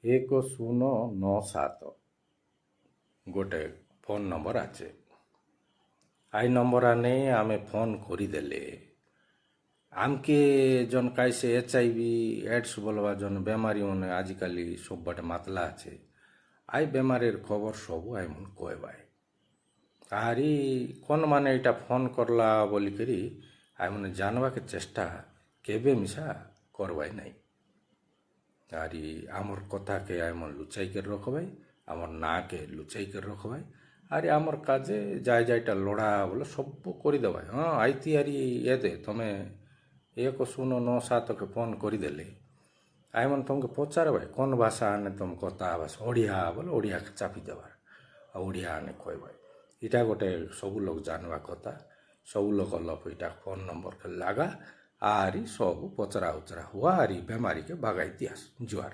1097 गोटे phone number आचे आई number आने आमे फोन करीदेले आमके जन कैसे HIV एड्स बोलवा जन बेमारी मन आजिकाली सब बाटे मातला आचे आई बेमारीर खबर सब आई मन कहबाई आरी कौन माने इटा फोन करला बोली करी आई मन जानवा के चेष्टा केबे मिसा करवाई नहीं आरी आमर कथा के आई मन लुचाई कर रखबाई आमर ना के लुचाई कर रखबाई आरे आमर काजे जाय जायटा लड़ा बोले सब कर देवाई हाँ आईती आरी ये दे तमे 1097 के फोन करदेले आई मन तुमके पचार भाई कौन भाषा आने तुम कथा भाषा ओडिया बोले ओडिया के चापी देवार ओडिया आने कहबाई इटा गोटे सब लोग जानवा कथा सब लोग लप इटा फोन नंबर के लगा आरी सब पचरा उचरा हुआ आरी बेमारी के भगाई दियास जुआर।